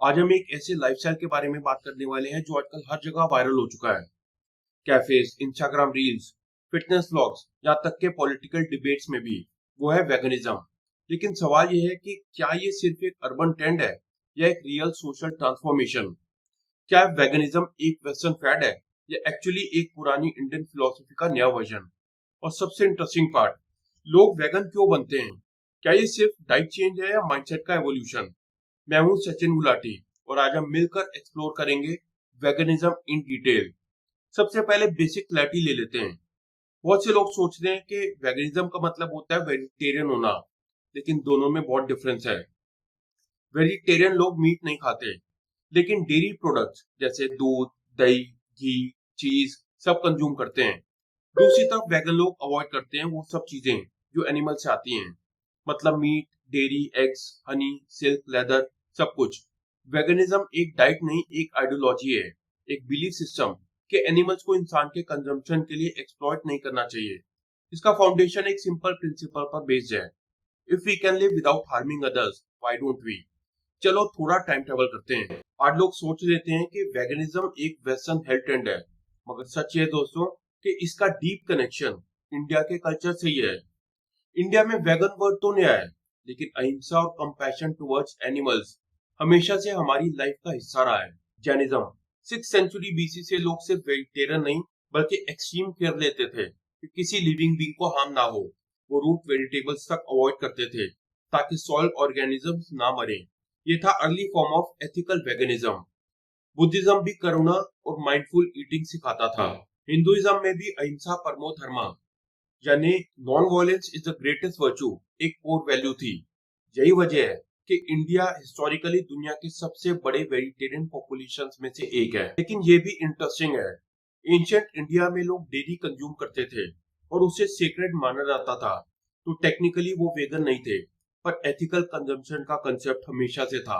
आज हम एक ऐसे लाइफस्टाइल के बारे में बात करने वाले हैं जो आजकल हर जगह वायरल हो चुका है। Cafes, Instagram reels, fitness vlogs, यहाँ तक के पॉलिटिकल डिबेट्स में भी। वो है वेगनिज्म। लेकिन सवाल ये है कि क्या ये सिर्फ एक अर्बन ट्रेंड है या एक रियल सोशल ट्रांसफॉर्मेशन? क्या वेगनिज्म एक वेस्टर्न फैड है या एक्चुअली एक पुरानी इंडियन फिलोसफी का नया वर्जन? और सबसे इंटरेस्टिंग पार्ट, लोग वेगन क्यों बनते हैं? क्या ये सिर्फ डाइट चेंज है या माइंडसेट का एवोल्यूशन? मैं हूं सचिन गुलाटी और आज हम मिलकर एक्सप्लोर करेंगे वेगनिज्म इन डिटेल। सबसे पहले बेसिक क्लैरिटी ले लेते हैं। बहुत से लोग सोचते हैं कि वेगनिज्म का मतलब होता है वेजिटेरियन होना, लेकिन दोनों में बहुत डिफरेंस है। वेजिटेरियन लोग मीट नहीं खाते, लेकिन डेयरी प्रोडक्ट्स जैसे दूध, दही, घी, चीज सब कंज्यूम करते हैं। दूसरी तरफ वेगन लोग अवॉइड करते हैं वो सब चीजें जो एनिमल से आती हैं, मतलब meat, dairy, eggs, honey, silk, leather, सब कुछ। वेगनिज्म एक डाइट नहीं, एक आइडियोलॉजी है, एक बिलीफ सिस्टम कि एनिमल्स को इंसान के कंजम्पशन के लिए एक्सप्लॉइट नहीं करना चाहिए। इसका फाउंडेशन एक सिंपल प्रिंसिपल पर बेस्ड है। If we can live without harming others, why don't we? चलो थोड़ा टाइम ट्रेवल करते हैं। आज लोग सोच लेते हैं कि वेगनिज्म एक वेस्टर्न हेल्थ ट्रेंड है, मगर सच ये दोस्तों कि इसका डीप कनेक्शन इंडिया के कल्चर से ही है। इंडिया में वेगन वर्ड तो नया है, लेकिन अहिंसा और कंपैशन टुवर्ड्स एनिमल्स हमेशा से हमारी लाइफ का हिस्सा रहा है। जैनिज्म, 6th सेंचुरी बीसी से लोग सिर्फ वेजिटेरियन नहीं बल्कि एक्सट्रीम केयर लेते थे कि किसी लिविंग बींग को हार्म ना हो। वो रूट वेजिटेबल्स तक अवॉइड करते थे ताकि सॉइल ऑर्गेनिजम्स ना मरे। ये था early form of ethical veganism. Buddhism भी करुणा और माइंडफुल ईटिंग सिखाता था। हिंदुइज्म में भी अहिंसा परमो धर्मा, यानी non violence is the greatest virtue, एक कोर वैल्यू थी। यही वजह है कि इंडिया हिस्टोरिकली दुनिया के सबसे बड़े वेजिटेरियन पॉपुलेशंस में से एक है। लेकिन ये भी इंटरेस्टिंग है, एंशिएंट इंडिया में लोग डेयरी कंज्यूम करते थे और उसे सेक्रेड माना जाता था, तो टेक्निकली वो वेगन नहीं थे, पर एथिकल कंजम्पशन का कंसेप्ट हमेशा से था।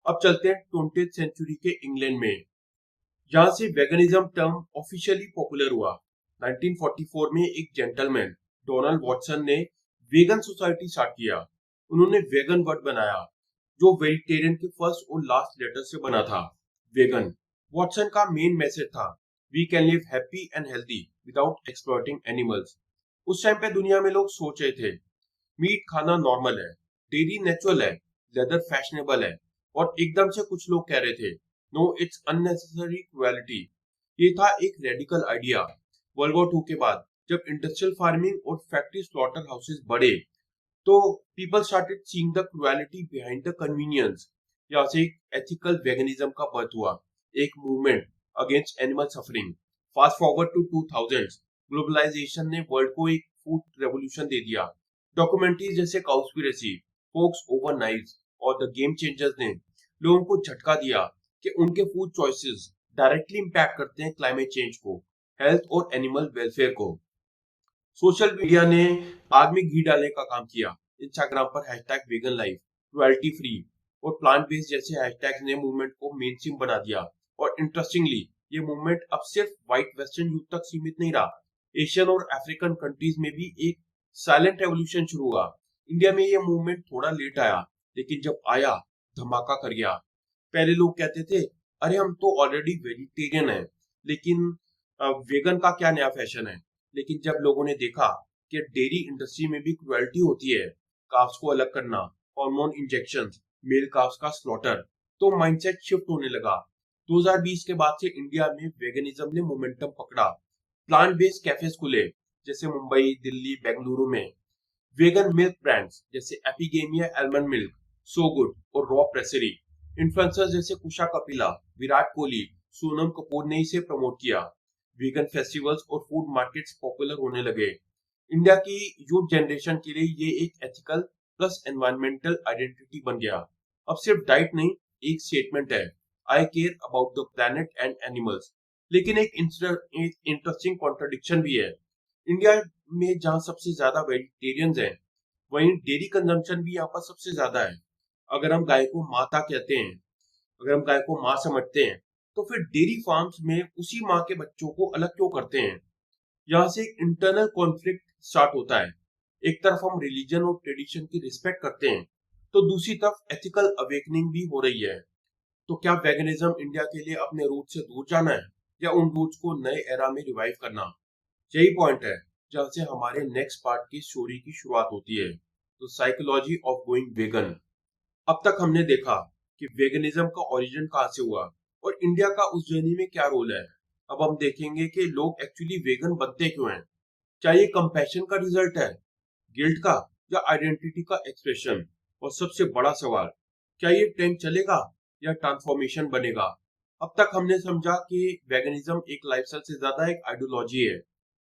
अब चलते हैं 20th सेंचुरी के इंग्लैंड में, जहां से वेगनिज्म टर्म ऑफिशियली पॉपुलर हुआ। 1944 में एक जेंटलमैन डोनाल्ड वॉटसन ने वेगन सोसाइटी स्टार्ट किया। उन्होंने वेगन वर्ड बनाया, जो वेजिटेरियन के फर्स्ट और लास्ट लेटर से बना था, वेगन। वॉटसन का मेन मैसेज था, we can live happy and healthy without exploiting animals. उस टाइम पे दुनिया में लोग सोच रहे थे मीट खाना नॉर्मल है, डेयरी नेचुरल है, लेदर फैशनेबल है, और एकदम से कुछ लोग कह रहे थे नो, इट्स अननेसेसरी क्रुएलिटी। ये था एक रेडिकल आइडिया। वर्ल्ड वॉर 2 के बाद जब इंडस्ट्रियल फार्मिंग और फैक्ट्री स्लॉटर हाउसेस बढ़े, तो people started seeing the cruelty behind the convenience. यहाँ से एक एथिकल वेगनिज्म का बर्थ हुआ, एक movement against animal suffering. Fast forward to 2000, globalisation ने वर्ल्ड को एक फूड रेवोल्यूशन दे दिया। डॉक्यूमेंट्रीज जैसे कॉन्स्पिरेसी, फोक्स ओवर नाइफ्स और द गेम चेंजर्स ने लोगों को झटका दिया कि उनके फूड चॉइसेस डायरेक्टली इंपैक्ट करते हैं क्लाइमेट चेंज को, हेल्थ और एनिमल वेलफेयर को। सोशल मीडिया ने आग में घी डालने का काम किया। इंस्टाग्राम पर hashtag vegan life, cruelty free और प्लांट बेस्ड जैसे हैशटैग्स ने मूवमेंट को मेनस्ट्रीम बना दिया। और इंटरेस्टिंगली, ये मूवमेंट अब सिर्फ व्हाइट वेस्टर्न यूथ तक सीमित नहीं रहा। एशियन और अफ्रीकन कंट्रीज में भी एक साइलेंट रेवोल्यूशन शुरू हुआ। इंडिया में ये मूवमेंट थोड़ा लेट आया, लेकिन जब आया धमाका कर गया। पहले लोग कहते थे अरे हम तो ऑलरेडी वेजिटेरियन हैं, लेकिन वेगन का क्या नया फैशन है। लेकिन जब लोगों ने देखा कि डेयरी इंडस्ट्री में भी क्रुएल्टी होती है, काफ्स को अलग करना, हार्मोन इंजेक्शंस, मेल काफ्स का स्लॉटर, तो माइंडसेट शिफ्ट होने लगा। 2020 के बाद से इंडिया में वेगनिज्म ने मोमेंटम पकड़ा। प्लांट बेस्ड कैफेज खुले, जैसे मुंबई, दिल्ली, बेंगलुरु में। वेगन मिल्क ब्रांड्स जैसे Epigamia almond milk, so good और रॉ प्रेसरी। इन्फ्लुएंसर्स जैसे कुशा कपिला, विराट कोहली, सोनम कपूर ने इसे प्रमोट किया। वीगन फेस्टिवल्स और फूड मार्केट्स पॉपुलर होने लगे। इंडिया की यूथ जनरेशन के लिए ये एक एथिकल प्लस एनवायरमेंटल आइडेंटिटी बन गया। अब सिर्फ डाइट नहीं, एक स्टेटमेंट है, I care about the planet and animals. लेकिन एक इंटरेस्टिंग कॉन्ट्रडिक्शन भी है। इंडिया में जहाँ सबसे ज्यादा वेजिटेरियंस हैं, वहीं डेयरी कंजम्पशन भी यहाँ पर सबसे ज्यादा है। अगर हम गाय को माता कहते हैं, अगर हम गाय को माँ समझते हैं, तो फिर डेयरी फार्म्स में उसी माँ के बच्चों को अलग क्यों करते हैं? यहाँ से एक इंटरनल कॉन्फ्लिक्ट स्टार्ट होता है। एक तरफ हम रिलीजन और ट्रेडिशन की रिस्पेक्ट करते हैं, तो दूसरी तरफ एथिकल अवेकनिंग भी हो रही है। तो क्या वेगनिज्म इंडिया के लिए अपने रूट से दूर जाना है या उन रूट्स को नए एरा में रिवाइव करना? यही पॉइंट है जहां से हमारे नेक्स्ट पार्ट की स्टोरी की शुरुआत होती है। तो साइकोलॉजी ऑफ गोइंग वेगन। अब तक हमने देखा कि वेगनिज्म का ओरिजिन कहाँ से हुआ और इंडिया का उस जर्नी में क्या रोल है। अब हम देखेंगे कि लोग एक्चुअली वेगन बनते क्यों हैं। क्या ये कंपैशन का रिजल्ट है, गिल्ट का, या आइडेंटिटी का एक्सप्रेशन? और सबसे बड़ा सवाल, क्या ये ट्रेंड चलेगा या ट्रांसफॉर्मेशन बनेगा? अब तक हमने समझा कि वेगनिज्म एक लाइफस्टाइल से ज्यादा एक आइडियोलॉजी है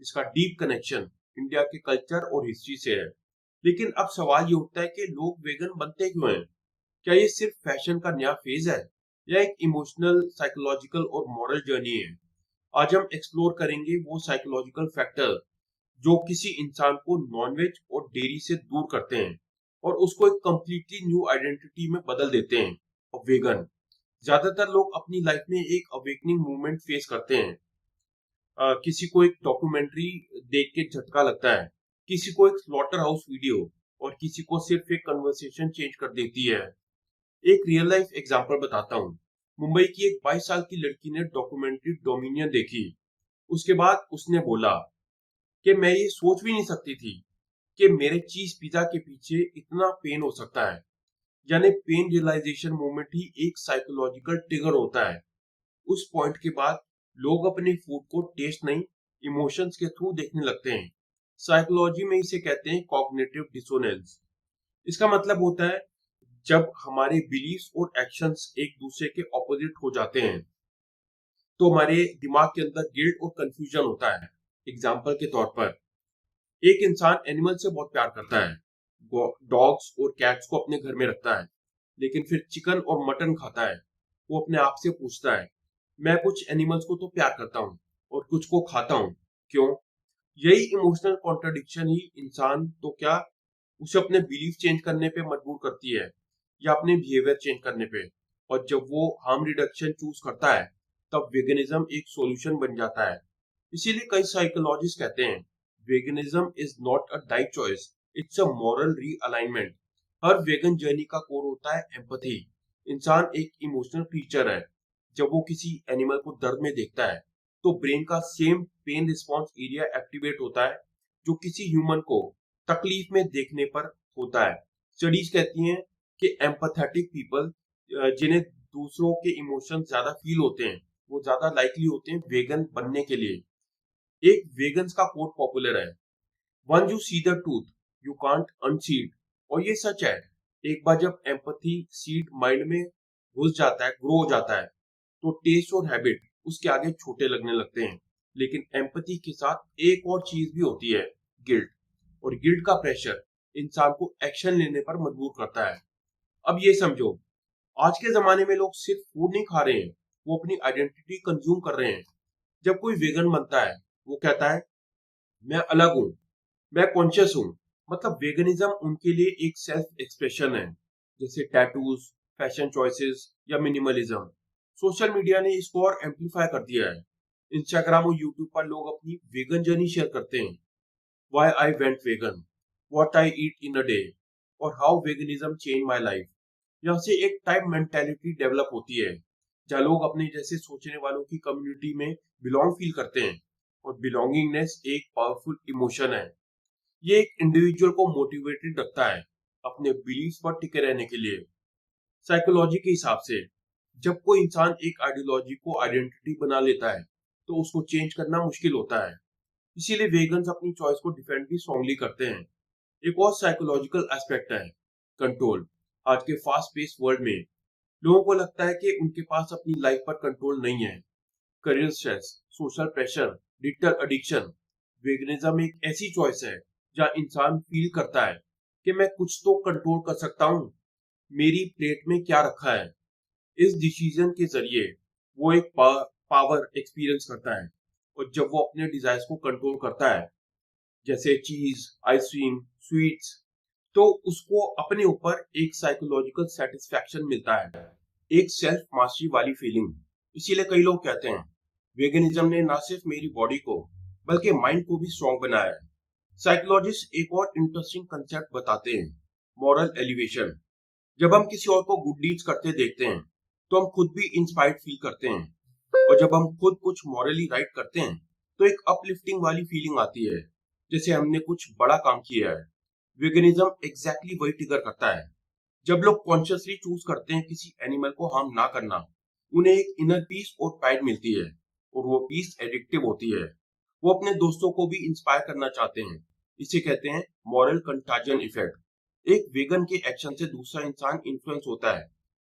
जिसका डीप कनेक्शन इंडिया के कल्चर और हिस्ट्री से है। लेकिन अब सवाल ये उठता है कि लोग वेगन बनते क्यों हैं? क्या ये सिर्फ फैशन का नया फेज है या एक इमोशनल, साइकोलॉजिकल और मॉरल जर्नी है? आज हम एक्सप्लोर करेंगे वो साइकोलॉजिकल फैक्टर जो किसी इंसान को नॉनवेज और डेयरी से दूर करते हैं और उसको एक कंप्लीटली न्यू आइडेंटिटी में बदल देते हैं। और वेगन, ज्यादातर लोग अपनी लाइफ में एक अवेकनिंग मूवमेंट फेस करते हैं। किसी को एक डॉक्यूमेंट्री देख के झटका लगता है, किसी को एक स्लॉटर हाउस वीडियो, और किसी को सिर्फ एक कन्वर्सेशन चेंज कर देती है। एक रियल लाइफ एग्जांपल बताता हूँ। मुंबई की एक 22 साल की लड़की ने डॉक्यूमेंट्री डोमिनियन देखी। उसके बाद उसने बोला कि मैं ये सोच भी नहीं सकती थी कि मेरे चीज पिज्जा के पीछे इतना पेन हो सकता है। यानी पेन रियलाइजेशन मोमेंट ही एक साइकोलॉजिकल ट्रिगर होता है। उस पॉइंट के बाद लोग अपने फूड को टेस्ट नहीं, इमोशंस के थ्रू देखने लगते हैं। साइकोलॉजी में इसे कहते हैं कॉग्निटिव डिसोनेंस। इसका मतलब होता है जब हमारे बिलीफ्स और एक्शंस एक दूसरे के ऑपोजिट हो जाते हैं तो हमारे दिमाग के अंदर गिल्ट और कंफ्यूजन होता है। एग्जाम्पल के तौर पर, एक इंसान एनिमल से बहुत प्यार करता है, डॉग्स और कैट्स को अपने घर में रखता है, लेकिन फिर चिकन और मटन खाता है। वो अपने आप से पूछता है, मैं कुछ एनिमल्स को तो प्यार करता हूँ और कुछ को खाता हूँ, क्यों? यही इमोशनल कॉन्ट्रडिक्शन ही इंसान तो क्या उसे अपने बिलीफ चेंज करने पे मजबूर करती है या अपने बिहेवियर चेंज करने पे। और जब वो हार्म रिडक्शन चूज करता है तब वेगनिज्म एक सॉल्यूशन बन जाता है। इसीलिए कई साइकोलॉजिस्ट कहते हैं veganism is not a diet choice, it's a moral realignment. हर वेगन जर्नी का कोर होता है एम्पैथी। इंसान एक इमोशनल क्रीचर है। जब वो किसी एनिमल को दर्द में देखता है तो ब्रेन का same pain response area activate होता है जो किसी ह्यूमन को तकलीफ में देखने पर होता है। स्टडीज कहती हैं कि एम्पैथेटिक पीपल, जिन्हें दूसरों के इमोशन ज्यादा फील होते हैं, वो ज्यादा लाइकली होते हैं वेगन बनने के लिए। एक वेगन्स का कोट पॉपुलर है, when you see the truth you can't unsee. और ये सच है। एक बार जब एम्पैथी सीड माइंड में घुस जाता है, ग्रो हो जाता है, तो टेस्ट और हैबिट उसके आगे छोटे लगने लगते हैं। लेकिन एम्पैथी के साथ एक और चीज भी होती है, गिल्ट। और गिल्ट का प्रेशर इंसान को एक्शन लेने पर मजबूर करता है। अब ये समझो, आज के जमाने में लोग सिर्फ फूड नहीं खा रहे हैं, वो अपनी आइडेंटिटी कंज्यूम कर रहे हैं। जब कोई वेगन बनता है वो कहता है मैं अलग हूँ, मैं कॉन्शियस हूँ। मतलब वेगनिज्म उनके लिए एक सेल्फ एक्सप्रेशन है, जैसे टैटूज, फैशन चॉइसेस या मिनिमलिज्म। सोशल मीडिया ने इसको और एम्पलीफाई कर दिया है। इंस्टाग्राम और यूट्यूब पर लोग अपनी वेगन जर्नी शेयर करते हैं, why I went vegan, what I eat in a day, और how veganism change my life. यहाँ से एक टाइप मेंटेलिटी डेवलप होती है जहाँ लोग अपने जैसे सोचने वालों की कम्युनिटी में बिलोंग फील करते हैं। और बिलोंगिंगनेस एक पावरफुल इमोशन है। ये एक इंडिविजुअल को मोटिवेटेड रखता है अपने बिलीफ पर टिके रहने के लिए। साइकोलॉजी के हिसाब से जब कोई इंसान एक आइडियोलॉजी को आइडेंटिटी बना लेता है तो उसको चेंज करना मुश्किल होता है। इसीलिए वेगन्स अपनी चॉइस को डिफेंड भी स्ट्रांगली करते हैं। एक और साइकोलॉजिकल एस्पेक्ट है कंट्रोल। आज के फास्ट पेस वर्ल्ड में लोगों को लगता है कि उनके पास अपनी लाइफ पर कंट्रोल नहीं है। Career stress, social pressure, digital addiction. Veganism एक ऐसी चॉइस है जहां इंसान फील करता है कि मैं कुछ तो कंट्रोल कर सकता हूँ, मेरी प्लेट में क्या रखा है। इस डिसीजन के जरिए वो एक पावर एक्सपीरियंस करता है। और जब वो अपने डिजायर्स को कंट्रोल करता है, जैसे चीज, आइसक्रीम, स्वीट्स, तो उसको अपने ऊपर एक साइकोलॉजिकल सेटिस्फैक्शन मिलता है, एक सेल्फ मास्टरी वाली फीलिंग। इसीलिए कई लोग कहते हैं वेगनिज्म ने ना सिर्फ मेरी बॉडी को बल्कि माइंड को भी स्ट्रॉन्ग बनाया है। साइकोलॉजिस्ट एक और इंटरेस्टिंग कंसेप्ट बताते हैं, मॉरल एलिवेशन। जब हम किसी और को गुड डीड्स करते देखते हैं तो हम खुद भी इंस्पायर्ड फील करते हैं। और जब हम खुद कुछ मॉरली राइट करते हैं तो एक अपलिफ्टिंग वाली फीलिंग आती है, जैसे हमने कुछ बड़ा काम किया है। वेगनिज्म एग्जैक्टली वही ट्रिगर करता है। जब लोग कॉन्शियसली चूज करते हैं किसी एनिमल को हार्म ना करना, उन्हें एक इनर पीस और प्राइड मिलती है, और वो पीस एडिक्टिव होती है। वो अपने दोस्तों को भी इंस्पायर करना चाहते हैं। इसे कहते हैं मॉरल कंटाजियन इफेक्ट। एक वेगन के एक्शन से दूसरा इंसान इन्फ्लुएंस होता है,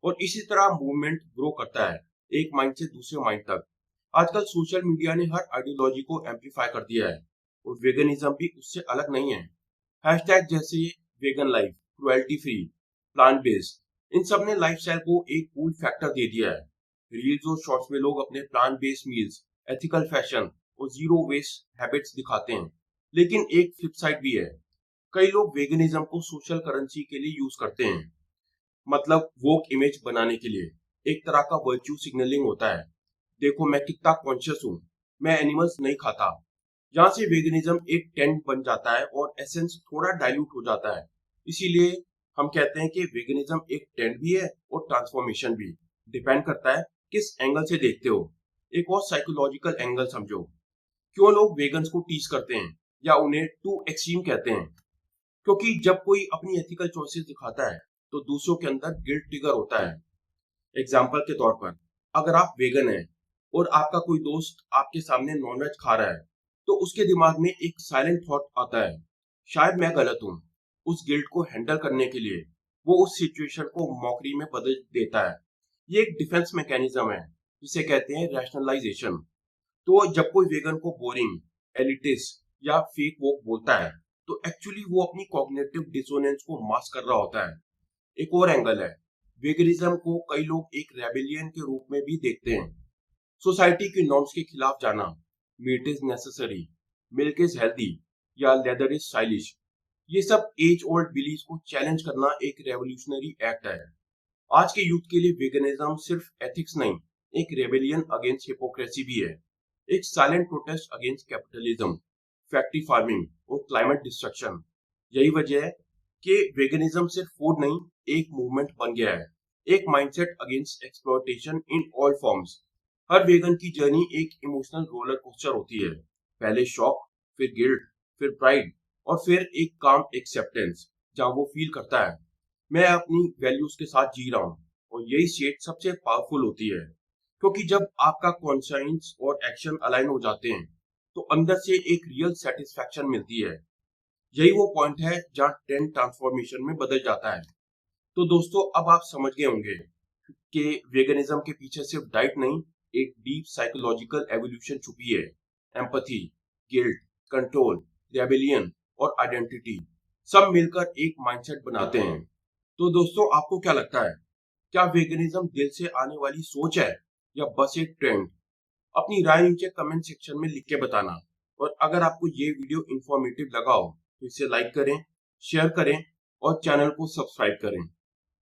और इसी तरह मूवमेंट ग्रो करता है, एक माइंड से दूसरे माइंड तक। आजकल सोशल मीडिया ने हर आइडियोलॉजी को एम्पलीफाई कर दिया है, और वेगनिज्म भी उससे अलग नहीं है। हैशटैग जैसे vegan life, cruelty free, plant based, इन सब ने लाइफस्टाइल को एक कूल फैक्टर दे दिया है। रील्स और शॉर्ट्स में लोग अपने plant based meals, ethical fashion और जीरो वेस्ट हैबिट्स दिखाते हैं। लेकिन एक फ्लिप साइड भी है। कई लोग वेगनिज्म को सोशल करेंसी के लिए यूज करते हैं, मतलब वोक इमेज बनाने के लिए। एक तरह का वर्च्यू सिग्नलिंग होता है, देखो मैं कितना कॉन्शियस हूँ, मैं एनिमल्स नहीं खाता। जहाँ से वेगनिज्म एक टेंट बन जाता है और एसेंस थोड़ा डाइल्यूट हो जाता है। इसीलिए हम कहते हैं कि वेगनिज्म एक ट्रेंड भी है और ट्रांसफॉर्मेशन भी। डिपेंड करता है किस एंगल से देखते हो। एक और साइकोलॉजिकल एंगल समझो। क्यों लोग वेगन्स को टीज करते हैं या उन्हें टू एक्सट्रीम कहते हैं? क्योंकि जब कोई अपनी एथिकल चॉइसेस दिखाता है तो दूसरों के अंदर गिल्ट ट्रिगर होता है। एग्जाम्पल के तौर पर, अगर आप वेगन हैं और आपका कोई दोस्त आपके सामने नॉनवेज खा रहा है, तो उसके दिमाग में एक साइलेंट थॉट आता है, शायद मैं गलत हूँ। उस गिल्ट को हैंडल करने के लिए वो उस सिचुएशन को मॉकरी में बदल देता है। ये एक डिफेंस मैकेनिज्म है, जिसे कहते हैं रैशनलाइजेशन। तो जब कोई वेगन को बोरिंग, एलिटिस्ट या फेक वोक बोलता है, तो एक्चुअली वो अपनी कॉग्निटिव डिसोनेंस को मास्क कर रहा होता है। एक और एंगल है, वेगनिज्म को कई लोग एक रेबेलियन के रूप में भी देखते हैं। सोसाइटी के नॉर्म्स के खिलाफ जाना, meat is necessary, milk is healthy या लेदर इज स्टाइलिश, ये सब एज ओल्ड बिलीफ को चैलेंज करना एक रेवोल्यूशनरी एक्ट है। आज के यूथ के लिए वेगनिज्म सिर्फ एथिक्स नहीं, एक रेबेलियन अगेंस्ट हिपोक्रेसी भी है। एक silent protest against capitalism, factory farming और क्लाइमेट डिस्ट्रक्शन। यही वजह है कि वेगनिज्म सिर्फ फूड नहीं, एक मूवमेंट बन गया है, एक mindset against exploitation in all forms. हर वेगन की जर्नी एक इमोशनल रोलर कोस्टर होती है। पहले शॉक, फिर गिल्ट, फिर प्राइड, और फिर एक काम एक्सेप्टेंस, जहां वो फील करता है मैं अपनी वैल्यूज के साथ जी रहा हूँ। और यही स्टेट सबसे पावरफुल होती है, क्योंकि जब आपका कॉन्शियस और एक्शन अलाइन हो जाते हैं तो अंदर से एक रियल सेटिस्फैक्शन मिलती है। यही वो पॉइंट है जहाँ ट्रेंड ट्रांसफॉर्मेशन में बदल जाता है। तो दोस्तों, अब आप समझ गए होंगे कि वेगनिज्म के पीछे सिर्फ डाइट नहीं, एक डीप साइकोलॉजिकल एवोल्यूशन छुपी है। एम्पैथी, गिल्ट, कंट्रोल, रेबेलियन और आइडेंटिटी सब मिलकर एक माइंडसेट बनाते हैं। तो दोस्तों, आपको क्या लगता है, क्या वेगनिज्म दिल से आने वाली सोच है या बस एक ट्रेंड? अपनी राय नीचे कमेंट सेक्शन में लिख के बताना। और अगर आपको ये वीडियो इंफॉर्मेटिव लगा हो तो इसे लाइक करें, शेयर करें और चैनल को सब्सक्राइब करें।